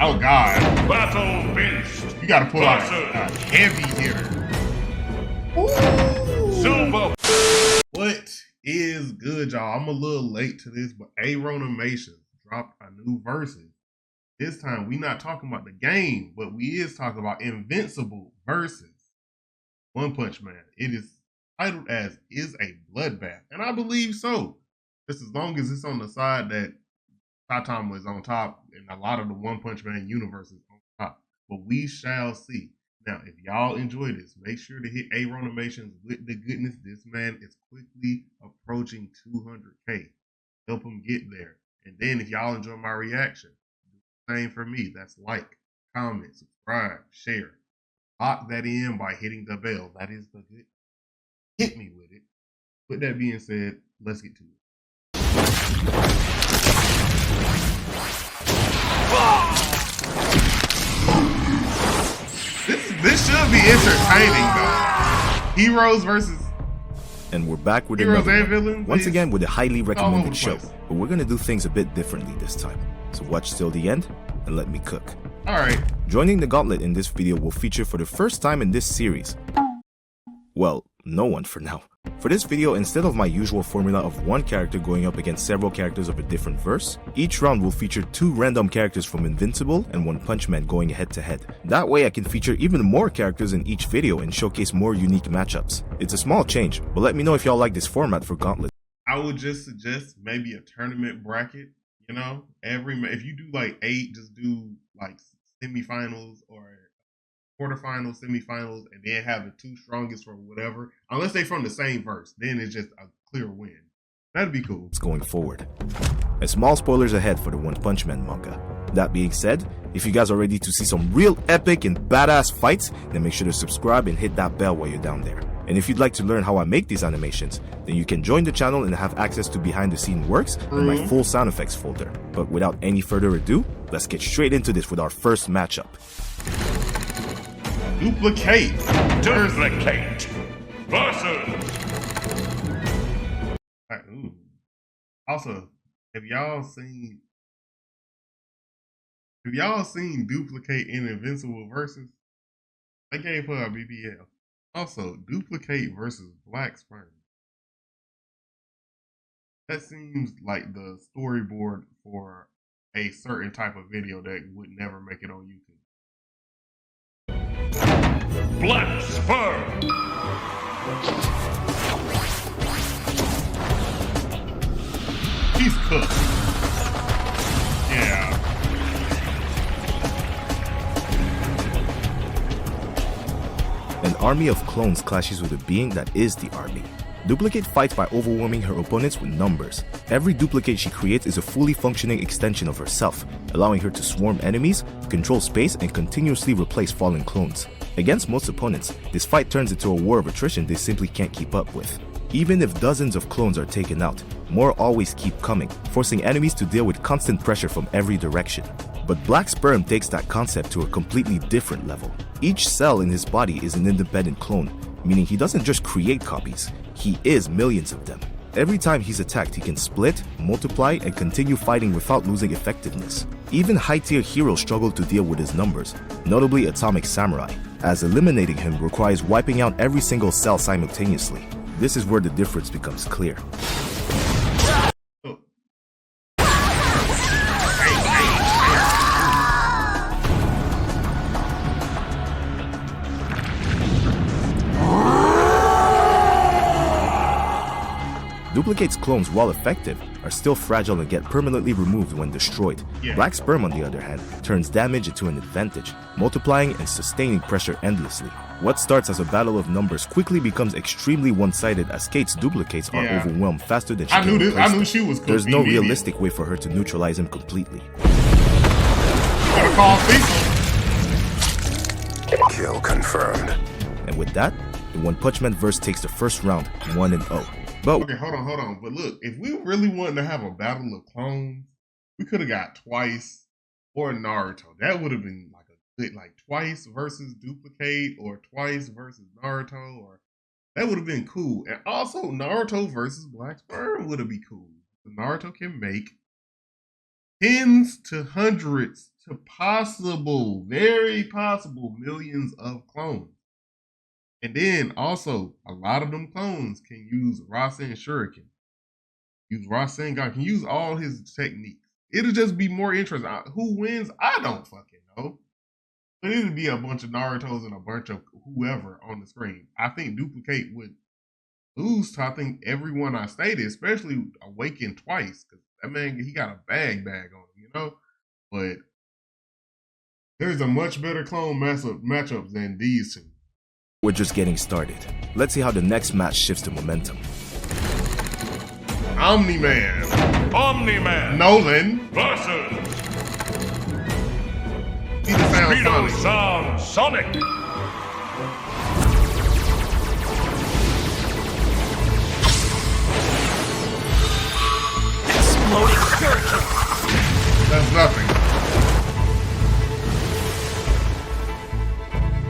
Oh God. Battle Beast. You gotta pull out a heavy hitter. Ooh. Silver. What is good, y'all? I'm a little late to this, but a-ronimations dropped a new versus. This time we not talking about the game, but we is talking about Invincible versus One Punch Man. It is titled as Is a Bloodbath, and I believe so. Just as long as it's on the side that Saitama is on top, and a lot of the One Punch Man universe is on top. But we shall see. Now, if y'all enjoy this, make sure to hit a-ronimations with the goodness. This man is quickly approaching 200K. Help him get there. And then if y'all enjoy my reaction, do the same for me. That's like, comment, subscribe, share. Lock that in by hitting the bell. That is the good. Hit me with it. With that being said, let's get to it. This should be entertaining though. Heroes versus and we're back with heroes another and villains. Once again with a highly recommended show, place. but we're gonna do things a bit differently this time. So watch till the end and let me cook. Alright. Joining the gauntlet in this video will feature for the first time in this series. Well, no one for now. For this video, instead of my usual formula of one character going up against several characters of a different verse, each round will feature two random characters from Invincible and One Punch Man going head to head. That way I can feature even more characters in each video and showcase more unique matchups. It's a small change, but let me know if y'all like this format for Gauntlet. I would just suggest maybe a tournament bracket, you know? If you do like 8, just do like semifinals or quarterfinals, semifinals, and then have the 2 strongest for whatever. Unless they from the same verse, then it's just a clear win. That'd be cool. It's going forward. And small spoilers ahead for the One Punch Man manga. That being said, if you guys are ready to see some real epic and badass fights, then make sure to subscribe and hit that bell while you're down there. And if you'd like to learn how I make these animations, then you can join the channel and have access to behind the scene works and my full sound effects folder. But without any further ado, let's get straight into this with our first matchup. Duplicate versus. Also, have y'all seen Duplicate in Invincible versus? They gave her a BBL. Also, Duplicate versus Black Sperm. That seems like the storyboard for a certain type of video that would never make it on YouTube. Black Sperm. He's cooked. Yeah. An army of clones clashes with a being that is the army. Duplicate fights by overwhelming her opponents with numbers. Every duplicate she creates is a fully functioning extension of herself, allowing her to swarm enemies, control space, and continuously replace fallen clones. Against most opponents, this fight turns into a war of attrition they simply can't keep up with. Even if dozens of clones are taken out, more always keep coming, forcing enemies to deal with constant pressure from every direction. But Black Sperm takes that concept to a completely different level. Each cell in his body is an independent clone, meaning he doesn't just create copies, he is millions of them. Every time he's attacked, he can split, multiply, and continue fighting without losing effectiveness. Even high-tier heroes struggle to deal with his numbers, notably Atomic Samurai, as eliminating him requires wiping out every single cell simultaneously. This is where the difference becomes clear. Duplicate's clones, while effective, are still fragile and get permanently removed when destroyed. Black Sperm, on the other hand, turns damage into an advantage, multiplying and sustaining pressure endlessly. What starts as a battle of numbers quickly becomes extremely one-sided as Kate's duplicates are overwhelmed faster than she can replace them. I knew she was cool. There's no realistic way for her to neutralize him completely. Gotta call people. Kill confirmed. And with that, the One Punch Man verse takes the first round 1-0. But okay, hold on. But look, if we really wanted to have a battle of clones, we could have got Twice or Naruto. That would have been like a good, like Twice versus Duplicate or Twice versus Naruto, or that would have been cool. And also Naruto versus Black Sperm would have been cool. Naruto can make tens to hundreds to possible, very possible millions of clones. And then also, a lot of them clones can use Rasen Shuriken, use Rasengan, can use all his techniques. It'll just be more interesting. Who wins? I don't fucking know. But it'll be a bunch of Naruto's and a bunch of whoever on the screen. I think Duplicate would lose to, I think, everyone I stated, especially Awaken twice. Because that man, he got a bag on him, But there's a much better clone matchup than these two. We're just getting started. Let's see how the next match shifts the momentum. Omni-Man Nolan versus Speedo Sound Sonic. Exploding Shuriken. That's nothing.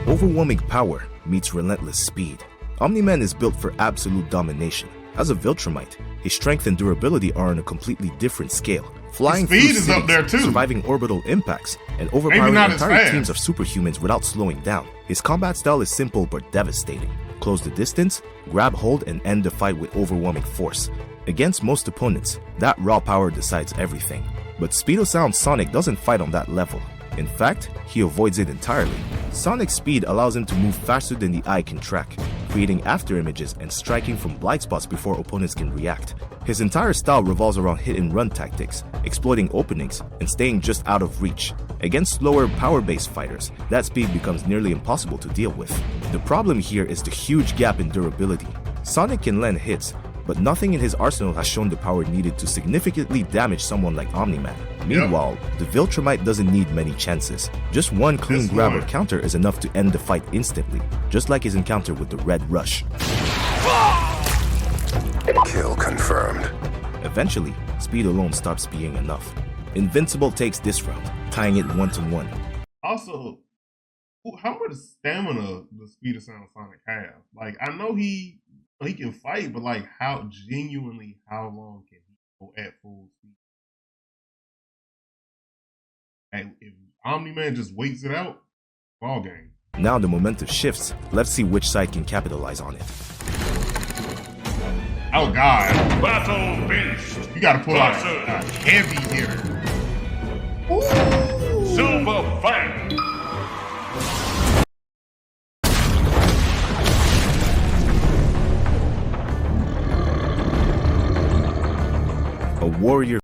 Overwhelming power meets relentless speed. Omni-Man is built for absolute domination. As a Viltrumite, his strength and durability are on a completely different scale. Flying speed through is cities, up there too. surviving orbital impacts, and overpowering not as entire fast. teams of superhumans without slowing down. His combat style is simple but devastating. Close the distance, grab hold, and end the fight with overwhelming force. Against most opponents, that raw power decides everything. But Speedo Sound Sonic doesn't fight on that level. In fact, he avoids it entirely. Sonic's speed allows him to move faster than the eye can track, creating afterimages and striking from blind spots before opponents can react. His entire style revolves around hit-and-run tactics, exploiting openings, and staying just out of reach. Against slower, power-based fighters, that speed becomes nearly impossible to deal with. The problem here is the huge gap in durability. Sonic can land hits, but nothing in his arsenal has shown the power needed to significantly damage someone like Omni-Man. Meanwhile, the Viltrumite doesn't need many chances. Just one clean grab or counter is enough to end the fight instantly, just like his encounter with the Red Rush. Kill confirmed. Eventually, speed alone stops being enough. Invincible takes this round, tying it 1-1. Also, how much stamina does Speed of Sound Sonic have? Like, I know he can fight, but like, how long can he go at full speed? And if Omni-Man just waits it out, ball game. Now the momentum shifts. Let's see which side can capitalize on it. Oh God! Battle Beast. You gotta pull out a heavy hitter. Ooh. Silver Fang. A warrior.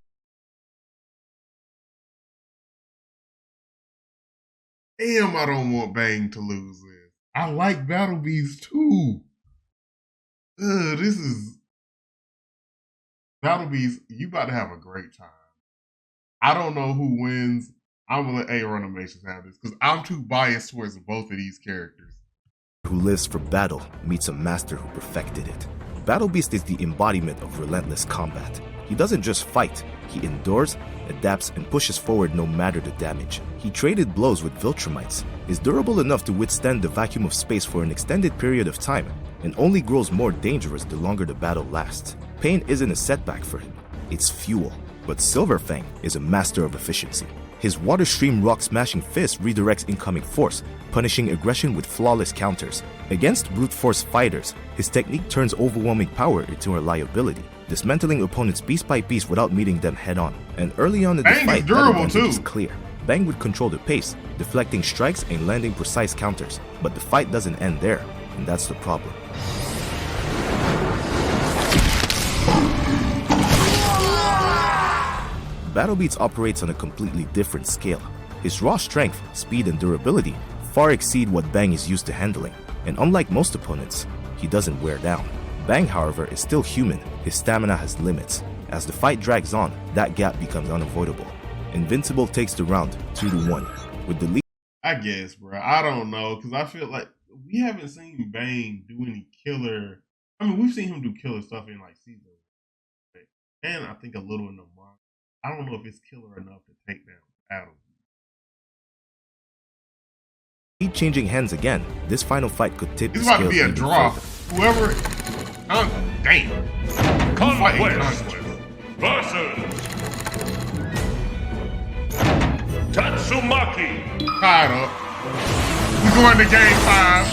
Damn, I don't want Bang to lose this. I like Battle Beast too. This is Battle Beast. You about to have a great time. I don't know who wins. I'm gonna let a-ronimations have this because I'm too biased towards both of these characters. Who lives for battle meets a master who perfected it. Battle Beast is the embodiment of relentless combat. He doesn't just fight, he endures, adapts, and pushes forward no matter the damage. He traded blows with Viltrumites, is durable enough to withstand the vacuum of space for an extended period of time, and only grows more dangerous the longer the battle lasts. Pain isn't a setback for him, it's fuel. But Silverfang is a master of efficiency. His water stream rock smashing fist redirects incoming force, punishing aggression with flawless counters. Against brute force fighters, his technique turns overwhelming power into a liability, dismantling opponents piece by piece without meeting them head on. And early on in the Bang fight, is durable that advantage is too. clear. Bang would control the pace, deflecting strikes and landing precise counters. But the fight doesn't end there, and that's the problem. Battle Beats operates on a completely different scale. His raw strength, speed, and durability far exceed what Bang is used to handling, and unlike most opponents, he doesn't wear down. Bang, however, is still human. His stamina has limits. As the fight drags on, that gap becomes unavoidable. Invincible takes the round 2-1, with the lead. I guess, bro. I don't know, because I feel like we haven't seen Bang do any killer. I mean, we've seen him do killer stuff in like season, and I think a little in the month. I don't know if it's killer enough to take down Adam. Lead changing hands again. This final fight could tip the It's about to scales be a even draw. further. Whoever, damn, Conquest Conquest versus Tatsumaki. Tied up. We going to game 5.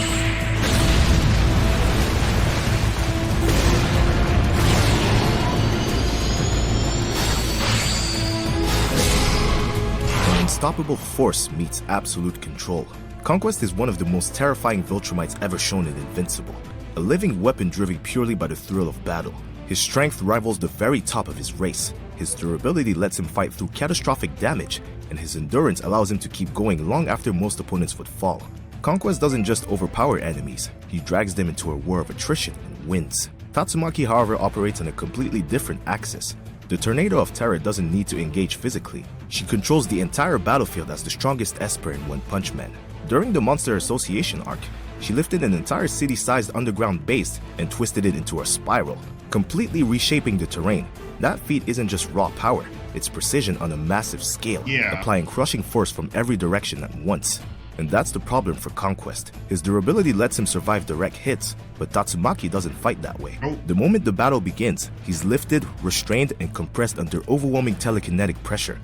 An unstoppable force meets absolute control. Conquest is one of the most terrifying Viltrumites ever shown in Invincible. A living weapon driven purely by the thrill of battle. His strength rivals the very top of his race. His durability lets him fight through catastrophic damage, and his endurance allows him to keep going long after most opponents would fall. Conquest doesn't just overpower enemies, he drags them into a war of attrition and wins. Tatsumaki, however, operates on a completely different axis. The Tornado of Terror doesn't need to engage physically. She controls the entire battlefield as the strongest Esper in One Punch Man. During the Monster Association arc, she lifted an entire city-sized underground base and twisted it into a spiral, completely reshaping the terrain. That feat isn't just raw power, it's precision on a massive scale, applying crushing force from every direction at once. And that's the problem for Conquest. His durability lets him survive direct hits, but Tatsumaki doesn't fight that way. The moment the battle begins, he's lifted, restrained, and compressed under overwhelming telekinetic pressure.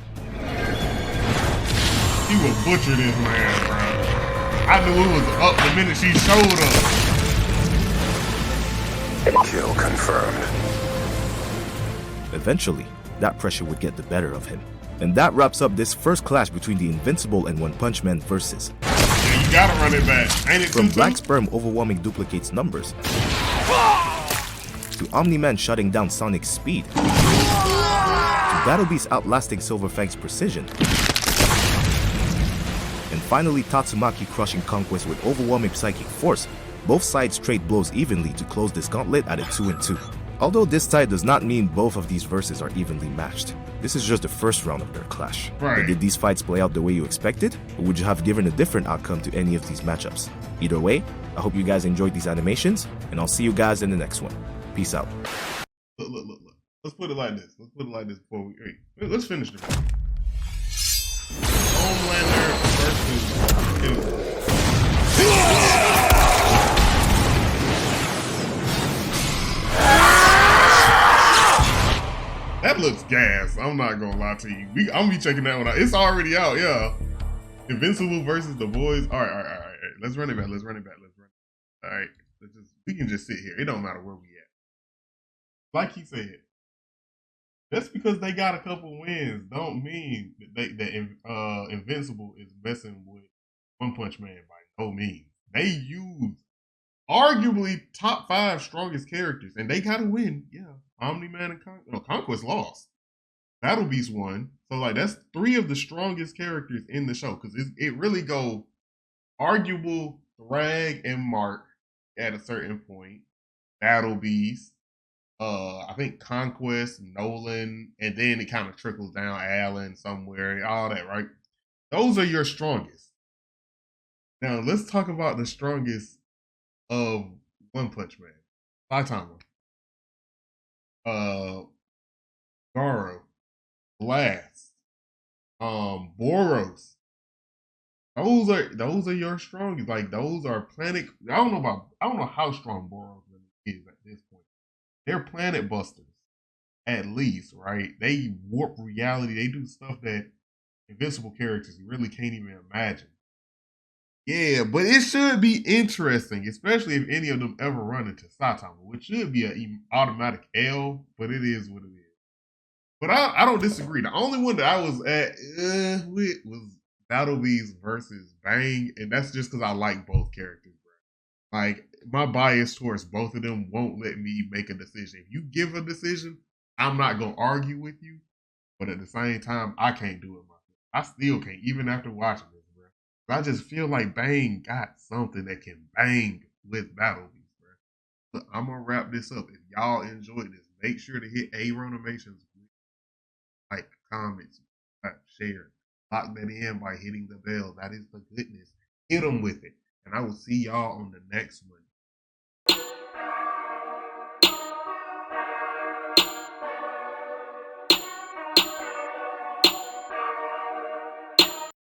He would butcher this man, bro. I knew it was up the minute she showed up. Kill confirmed. Eventually, that pressure would get the better of him. And that wraps up this first clash between the Invincible and One Punch Man versus. Yeah, you gotta run it back. Ain't it From too Black soon? Sperm overwhelming Duplicate's numbers, to Omni-Man shutting down Sonic's speed, to Battle Beast outlasting Silver Fang's precision, and finally Tatsumaki crushing Conquest with overwhelming psychic force. Both sides trade blows evenly to close this gauntlet at a 2-2. Although this tie does not mean both of these verses are evenly matched. This is just the first round of their clash. Right. But did these fights play out the way you expected? Or would you have given a different outcome to any of these matchups? Either way, I hope you guys enjoyed these animations, and I'll see you guys in the next one. Peace out. Look. Let's put it like this. Before we wait. Let's finish the video. Homelander versus That looks gas. I'm not gonna lie to you. I'm gonna be checking that one out. It's already out, yeah. Invincible versus the boys. All right. Let's run it back. All right. We can just sit here. It don't matter where we at. Like he said, just because they got a couple wins don't mean that Invincible is messing with One Punch Man by no means. They use arguably top 5 strongest characters, and they got to win. Yeah, Omni-Man and Conquest lost. Battle Beast won. So like that's 3 of the strongest characters in the show because it really go arguable Thrag and Mark at a certain point. Battle Beast. I think Conquest, Nolan, and then it kind of trickles down Allen somewhere, all that, right? Those are your strongest. Now let's talk about the strongest of One Punch Man. Saitama. Garo. Blast. Boros. Those are your strongest. Like those are planet. I don't know how strong Boros really is at this point. They're planet busters, at least, right? They warp reality. They do stuff that Invincible characters really can't even imagine. Yeah, but it should be interesting, especially if any of them ever run into Saitama, which should be an automatic L, but it is what it is. But I don't disagree. The only one that I was at with was Battle Beast versus Bang, and that's just because I like both characters, bro. Like, my bias towards both of them won't let me make a decision. If you give a decision, I'm not going to argue with you, but at the same time, I can't do it myself. I still can't, even after watching this, bro. I just feel like Bang got something that can bang with Battle Beast, bro. But I'm going to wrap this up. If y'all enjoyed this, make sure to hit a-ronimations, like, comment, share. Lock that in by hitting the bell. That is the goodness. Hit them with it. And I will see y'all on the next one.